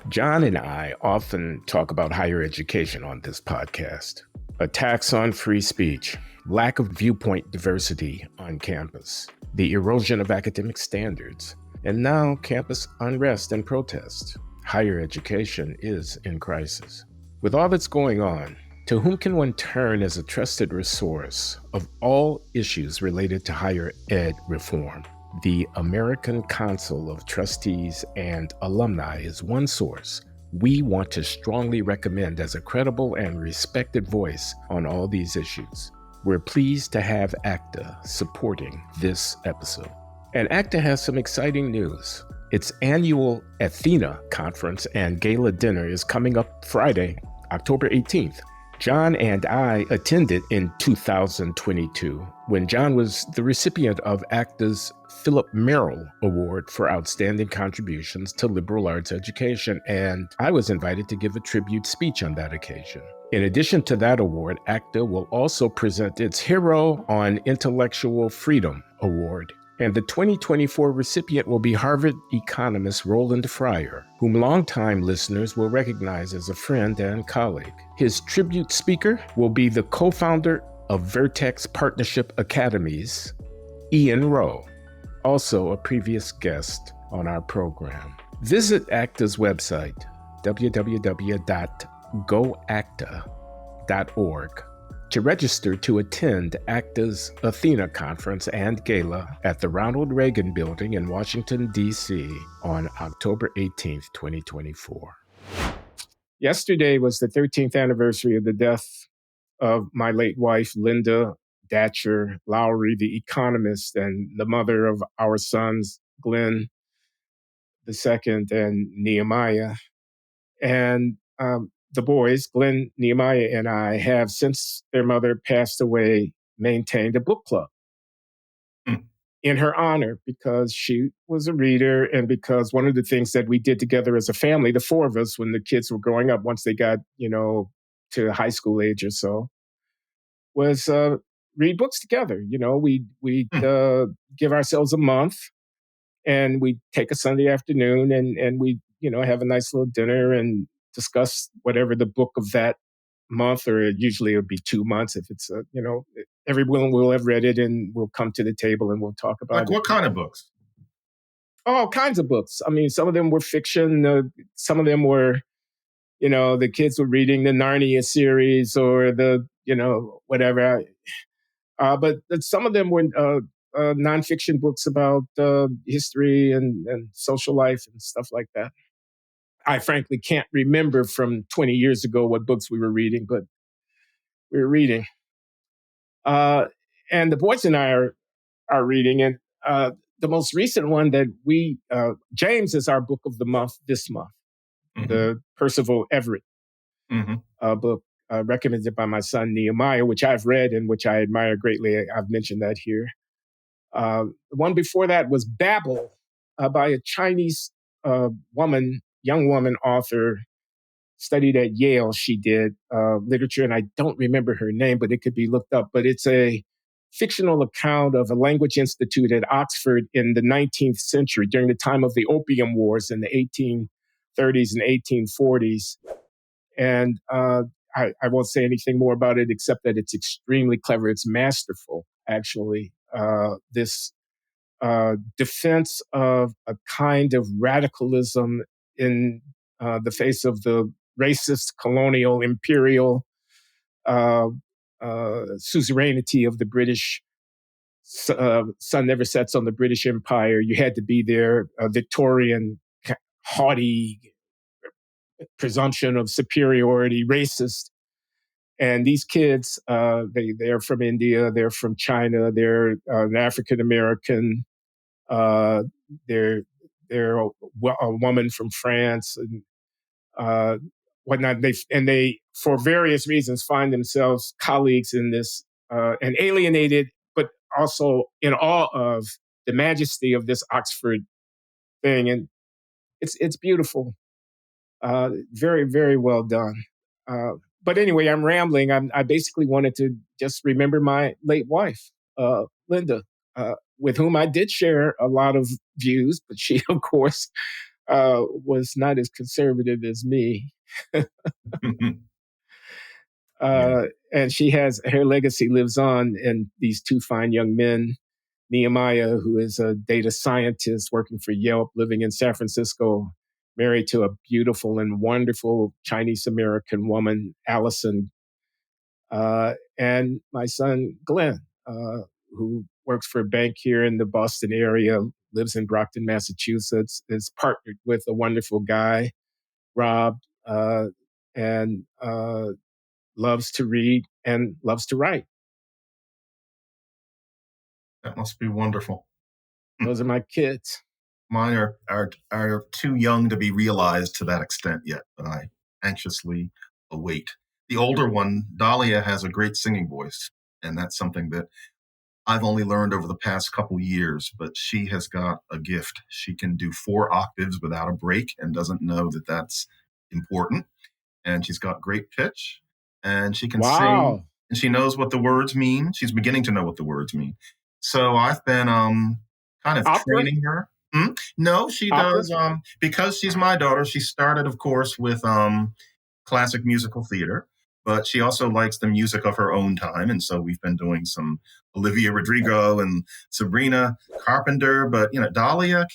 John and I often talk about higher education on this podcast. Attacks on free speech, lack of viewpoint diversity on campus, the erosion of academic standards, and now campus unrest and protest. Higher education is in crisis. With all that's going on, to whom can one turn as a trusted resource of all issues related to higher ed reform? The American Council of Trustees and Alumni is one source we want to strongly recommend as a credible and respected voice on all these issues. We're pleased to have ACTA supporting this episode. And ACTA has some exciting news. Its annual Athena conference and gala dinner is coming up Friday, October 18th. John and I attended in 2022 when John was the recipient of ACTA's Philip Merrill Award for Outstanding Contributions to Liberal Arts Education, and I was invited to give a tribute speech on that occasion. In addition to that award, ACTA will also present its Hero on Intellectual Freedom Award. And the 2024 recipient will be Harvard economist Roland Fryer, whom longtime listeners will recognize as a friend and colleague. His tribute speaker will be the co-founder of Vertex Partnership Academies, Ian Rowe, also a previous guest on our program. Visit ACTA's website, www.goacta.org, to register to attend ACTA's Athena Conference and Gala at the Ronald Reagan Building in Washington, D.C. on October 18th, 2024. Yesterday was the 13th anniversary of the death of my late wife, Linda Datcher Loury, the economist and the mother of our sons, Glenn II and Nehemiah. And the boys, Glenn, Nehemiah, and I have, since their mother passed away, maintained a book club in her honor because she was a reader and because one of the things that we did together as a family, the four of us, when the kids were growing up, once they got, to high school age or so, was read books together. We'd give ourselves a month And we take a Sunday afternoon and we, have a nice little dinner and discuss whatever the book of that month, or usually it would be 2 months if it's, everyone will have read it, and we'll come to the table and we'll talk about Like it. what kind of books? All kinds of books. I mean, some of them were fiction. Some of them were, the kids were reading the Narnia series or the, whatever. But some of them were nonfiction books about history and social life and stuff like that. I frankly can't remember from 20 years ago what books we were reading, but we were reading. And the boys and I are reading. And the most recent one that James is our book of the month this month, the Percival Everett book recommended by my son Nehemiah, which I've read and which I admire greatly. I've mentioned that here. The one before that was Babel by a Chinese young woman author, studied at Yale. She did literature, and I don't remember her name, but it could be looked up. But it's a fictional account of a language institute at Oxford in the 19th century during the time of the Opium Wars in the 1830s and 1840s. And I won't say anything more about it except that it's extremely clever. It's masterful, actually. This defense of a kind of radicalism in the face of the racist, colonial, imperial suzerainty of the British. Sun never sets on the British Empire. You had to be there, a Victorian, haughty presumption of superiority, racist. And these kids, they're from India, they're from China, they're an African American, they're a woman from France, and whatnot. They, for various reasons, find themselves colleagues in this, and alienated, but also in awe of the majesty of this Oxford thing. And it's beautiful, very, very well done. But anyway, I'm rambling. I basically wanted to just remember my late wife, Linda, with whom I did share a lot of views, but she, of course, was not as conservative as me. And her legacy lives on in these two fine young men, Nehemiah, who is a data scientist working for Yelp, living in San Francisco, married to a beautiful and wonderful Chinese American woman, Allison, and my son, Glenn, who works for a bank here in the Boston area, lives in Brockton, Massachusetts, is partnered with a wonderful guy, Rob, and loves to read and loves to write. That must be wonderful. Those are my kids. Mine are too young to be realized to that extent yet, but I anxiously await. The older one, Dahlia, has a great singing voice, and that's something that I've only learned over the past couple years, but she has got a gift. She can do 4 octaves without a break and doesn't know that that's important. And she's got great pitch, and she can sing, and she knows what the words mean. She's beginning to know what the words mean. So I've been kind of training her. No, she does. Because she's my daughter, she started, of course, with classic musical theater, but she also likes the music of her own time. And so we've been doing some Olivia Rodrigo and Sabrina Carpenter. But, Dahlia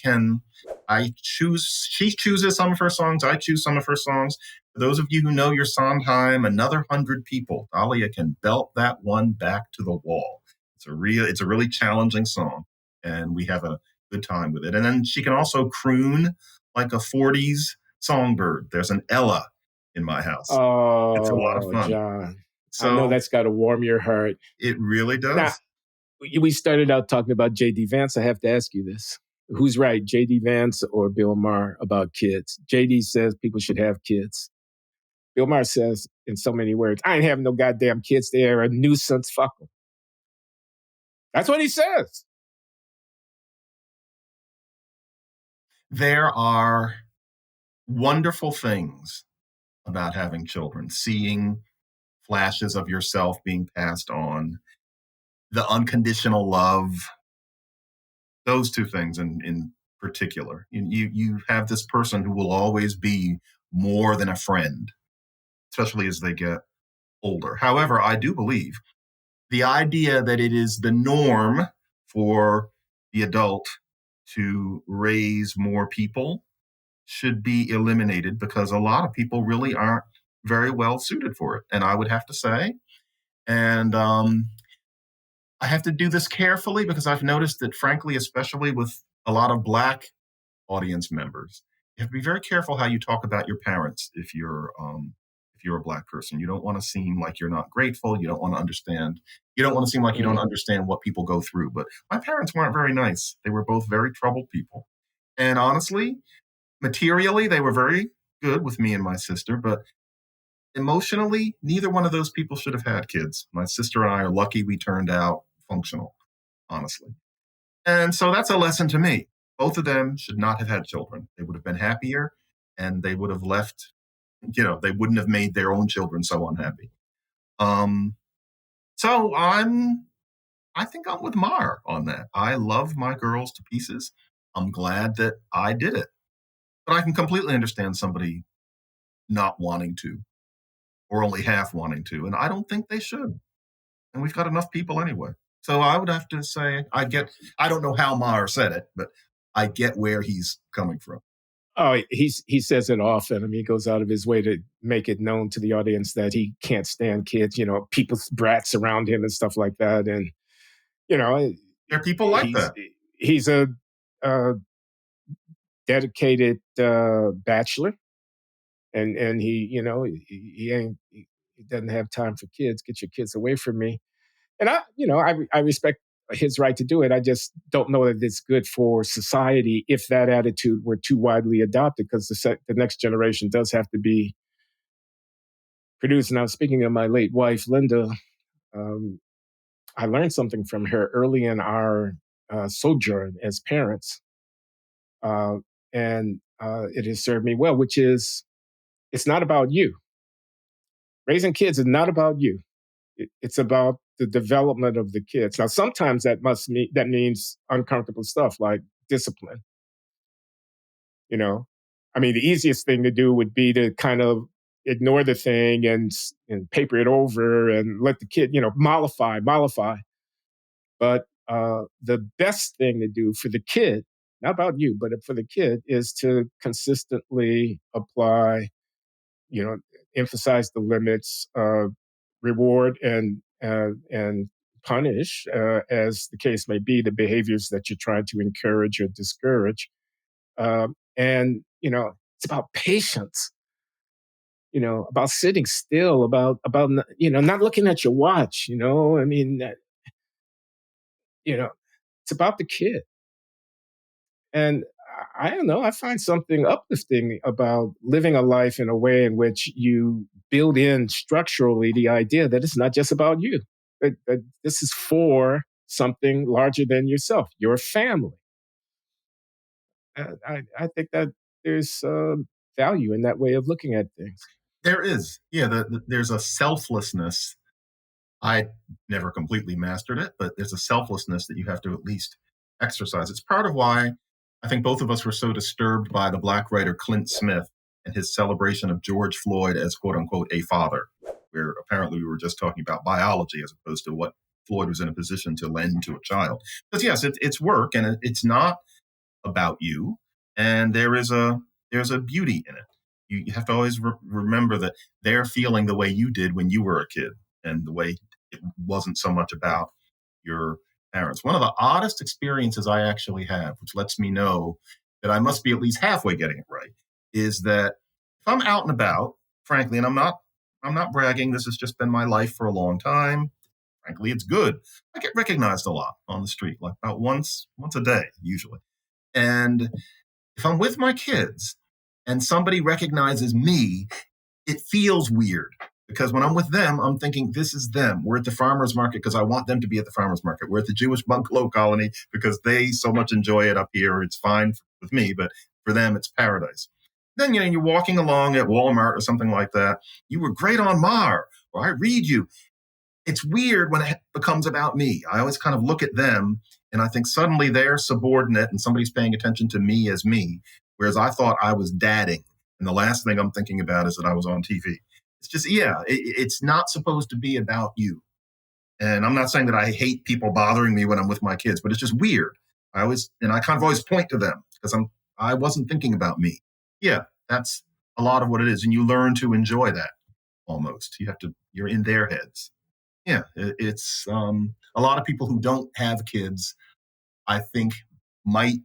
she chooses some of her songs. I choose some of her songs. For those of you who know your Sondheim, Another 100 People, Dahlia can belt that one back to the wall. It's a really challenging song, and we have a good time with it. And then she can also croon like a 40s songbird. There's an Ella in my house. Oh, it's a lot of fun. John. So I know that's got to warm your heart. It really does. Now, we started out talking about J.D. Vance. I have to ask you this. Who's right, J.D. Vance or Bill Maher about kids? J.D. says people should have kids. Bill Maher says, in so many words, I ain't having no goddamn kids. They're a nuisance. Fuck them. That's what he says. There are wonderful things about having children, seeing flashes of yourself being passed on, the unconditional love, those two things in particular. You have this person who will always be more than a friend, especially as they get older. However, I do believe the idea that it is the norm for the adult to raise more people should be eliminated because a lot of people really aren't very well suited for it. And I would have to say, and I have to do this carefully because I've noticed that, frankly, especially with a lot of Black audience members, you have to be very careful how you talk about your parents if you're a Black person. You don't want to seem like you're not grateful. You don't want to understand. You don't want to seem like you don't understand what people go through. But my parents weren't very nice. They were both very troubled people. And honestly, materially, they were very good with me and my sister. But emotionally, neither one of those people should have had kids. My sister and I are lucky we turned out functional, honestly. And so that's a lesson to me. Both of them should not have had children. They would have been happier and they would have left, they wouldn't have made their own children so unhappy. So I think I'm with Mar on that. I love my girls to pieces. I'm glad that I did it. But I can completely understand somebody not wanting to or only half wanting to. And I don't think they should. And we've got enough people anyway. So I would have to say, I don't know how Maher said it, but I get where he's coming from. Oh, he says it often. I mean, he goes out of his way to make it known to the audience that he can't stand kids, people's brats around him and stuff like that. And, there are people like that. He's a dedicated bachelor. And he doesn't have time for kids. Get your kids away from me. And I respect his right to do it. I just don't know that it's good for society if that attitude were too widely adopted, because the next generation does have to be produced. Now, speaking of my late wife, Linda, I learned something from her early in our sojourn as parents. And it has served me well, which is, it's not about you. Raising kids is not about you. It's about the development of the kids. Now, sometimes that means uncomfortable stuff like discipline. I mean, the easiest thing to do would be to kind of ignore the thing and paper it over and let the kid, mollify. But the best thing to do for the kid, not about you, but for the kid, is to consistently apply, emphasize the limits, reward and punish, as the case may be, the behaviors that you're trying to encourage or discourage. And it's about patience. About sitting still, about not looking at your watch. I mean, it's about the kid. And I don't know, I find something uplifting about living a life in a way in which you build in structurally the idea that it's not just about you, that this is for something larger than yourself, your family. I think that there's value in that way of looking at things. There is. Yeah, there's a selflessness. I never completely mastered it, but there's a selflessness that you have to at least exercise. It's part of why I think both of us were so disturbed by the Black writer Clint Smith and his celebration of George Floyd as, quote unquote, a father, where apparently we were just talking about biology as opposed to what Floyd was in a position to lend to a child. Because yes, it's work and it's not about you. And there's a beauty in it. You have to always remember that they're feeling the way you did when you were a kid, and the way it wasn't so much about your parents. One of the oddest experiences I actually have, which lets me know that I must be at least halfway getting it right, is that if I'm out and about, frankly, and I'm not bragging, this has just been my life for a long time. Frankly, it's good. I get recognized a lot on the street, like about once a day, usually. And if I'm with my kids and somebody recognizes me, it feels weird. Because when I'm with them, I'm thinking, this is them. We're at the farmer's market because I want them to be at the farmer's market. We're at the Jewish bungalow colony because they so much enjoy it up here. It's fine with me, but for them, it's paradise. Then, you're walking along at Walmart or something like that. You were great on Mar, or I read you. it's weird when it becomes about me. I always kind of look at them and I think suddenly they're subordinate and somebody's paying attention to me as me, whereas I thought I was dadding. And the last thing I'm thinking about is that I was on TV. It's just, it's not supposed to be about you. And I'm not saying that I hate people bothering me when I'm with my kids, but it's just weird. I kind of always point to them because I wasn't thinking about me. Yeah, that's a lot of what it is. And you learn to enjoy that almost. You're in their heads. Yeah, it's a lot of people who don't have kids, I think, might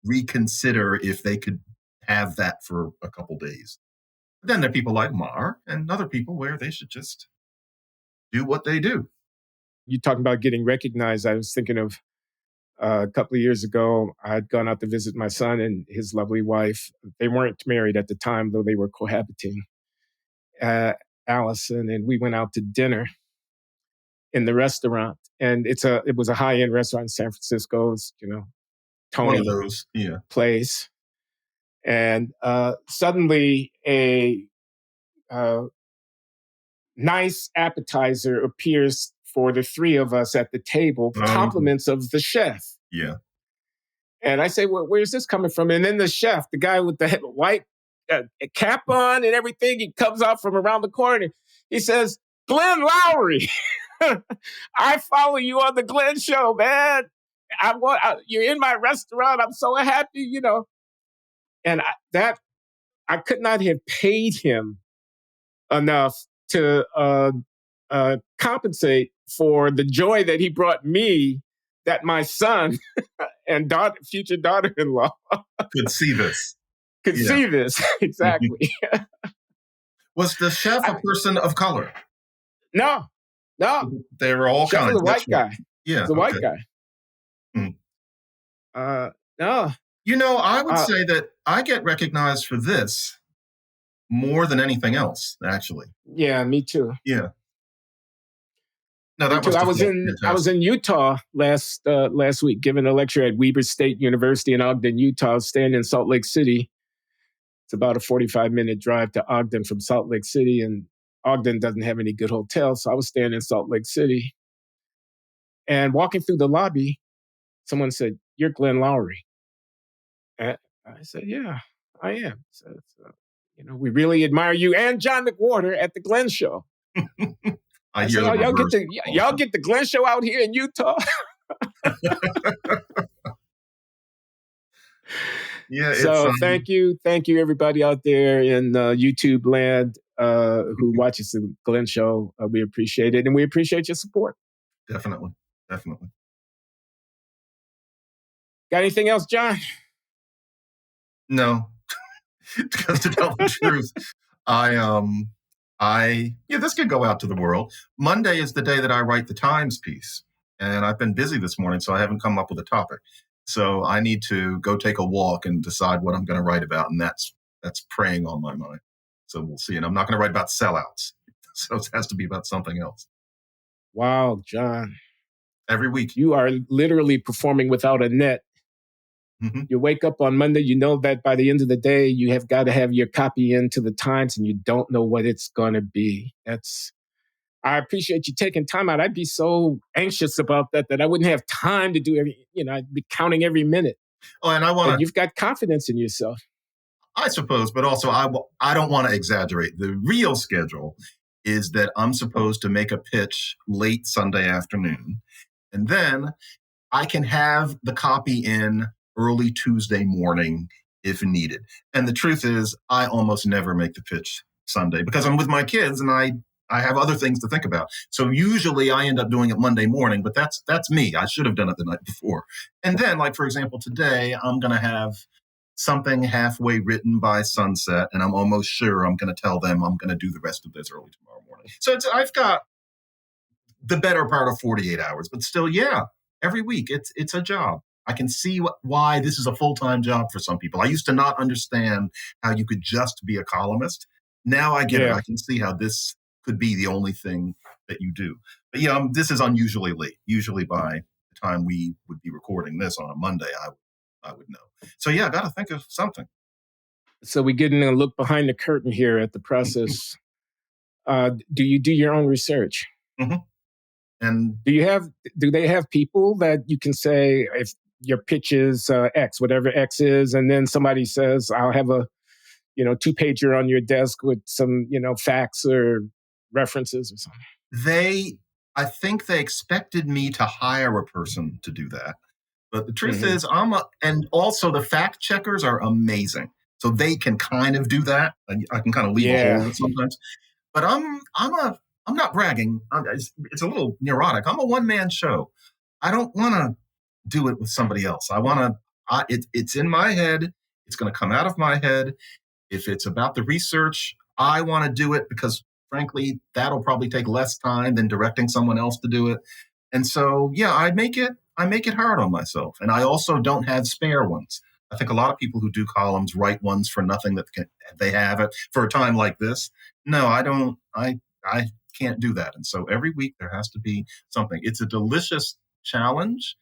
reconsider if they could have that for a couple days. But then there are people like Mar and other people where they should just do what they do. You talking about getting recognized. I was thinking of a couple of years ago, I'd gone out to visit my son and his lovely wife. They weren't married at the time, though they were cohabiting, Allison, and we went out to dinner in the restaurant. And it was a high-end restaurant in San Francisco's, Tony One of those, yeah. place. And suddenly a nice appetizer appears for the three of us at the table, compliments of the chef. Yeah. And I say, well, where's this coming from? And then the chef, the guy with the white cap on and everything, he comes out from around the corner. He says, Glenn Loury, I follow you on the Glenn Show, man. You're in my restaurant. I'm so happy, And I could not have paid him enough to compensate for the joy that he brought me, that my son and future daughter-in-law could see this. See this, exactly. Was the chef a person of color? No. They were all chef kinds. Was a white guy. Yeah, a white guy. No. I would say that I get recognized for this more than anything else, actually. Yeah, me too. Yeah. No, that I was in Utah last week, giving a lecture at Weber State University in Ogden, Utah, staying in Salt Lake City. It's about a 45-minute drive to Ogden from Salt Lake City, and Ogden doesn't have any good hotels, so I was staying in Salt Lake City. And walking through the lobby, someone said, "You're Glenn Loury." And I said, "Yeah, I am." So, we really admire you and John McWhorter at the Glenn Show. I hear y'all get the Glenn Show out here in Utah. Yeah. So thank you everybody out there in YouTube land who watches the Glenn Show. We appreciate it, and we appreciate your support. Definitely. Got anything else, John? No, because to tell the truth, this could go out to the world. Monday is the day that I write the Times piece, and I've been busy this morning, so I haven't come up with a topic. So I need to go take a walk and decide what I'm going to write about, and that's preying on my mind. So we'll see. And I'm not going to write about sellouts, so it has to be about something else. Wow, John! Every week you are literally performing without a net. Mm-hmm. You wake up on Monday, you know that by the end of the day, you have got to have your copy into the Times, and you don't know what it's going to be. I appreciate you taking time out. I'd be so anxious about that I wouldn't have time to do I'd be counting every minute. Oh, and you've got confidence in yourself. I suppose, but also I don't want to exaggerate. The real schedule is that I'm supposed to make a pitch late Sunday afternoon, and then I can have the copy in early Tuesday morning if needed. And the truth is, I almost never make the pitch Sunday because I'm with my kids and I have other things to think about. So usually I end up doing it Monday morning, but that's me. I should have done it the night before. And then, like, for example, today I'm going to have something halfway written by sunset, and I'm almost sure I'm going to tell them I'm going to do the rest of this early tomorrow morning. So I've got the better part of 48 hours, but still, every week it's a job. I can see why this is a full-time job for some people. I used to not understand how you could just be a columnist. Now I get it. I can see how this could be the only thing that you do. But this is unusually late. Usually by the time we would be recording this on a Monday, I would know. So I got to think of something. So we're getting a look behind the curtain here at the process. Do you do your own research? Mm-hmm. And do they have people that you can say, if your pitch is X, whatever X is, and then somebody says, I'll have a, 2-pager on your desk with some, facts or references or something? I think they expected me to hire a person to do that. But the truth Mhm. is, and also the fact checkers are amazing. So they can kind of do that. And I can kind of leave a hole in it sometimes. But I'm not bragging. It's a little neurotic. I'm a one-man show. I don't want to do it with somebody else. It's in my head. It's going to come out of my head. If it's about the research, I want to do it because, frankly, that'll probably take less time than directing someone else to do it. And so, yeah, I make it hard on myself. And I also don't have spare ones. I think a lot of people who do columns write ones for nothing that they have it for a time like this. No, I don't. I can't do that. And so every week there has to be something. It's a delicious challenge.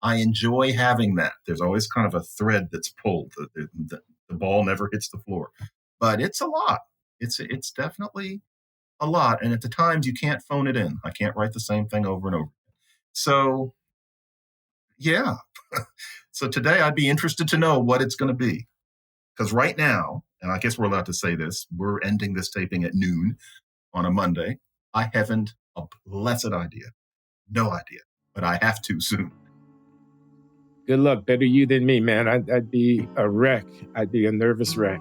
I enjoy having that. There's always kind of a thread that's pulled. The ball never hits the floor. But it's a lot. It's definitely a lot. And at the times you can't phone it in. I can't write the same thing over and over. So, yeah. So today I'd be interested to know what it's going to be. Because right now, and I guess we're allowed to say this, we're ending this taping at noon on a Monday. I haven't a blessed idea. No idea. But I have to soon. Good luck. Better you than me, man. I'd be a wreck. I'd be a nervous wreck.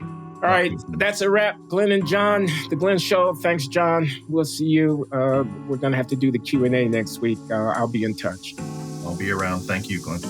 All right, that's a wrap. Glenn and John, The Glenn Show. Thanks, John. We'll see you. We're going to have to do the Q&A next week. I'll be in touch. I'll be around. Thank you, Glenn.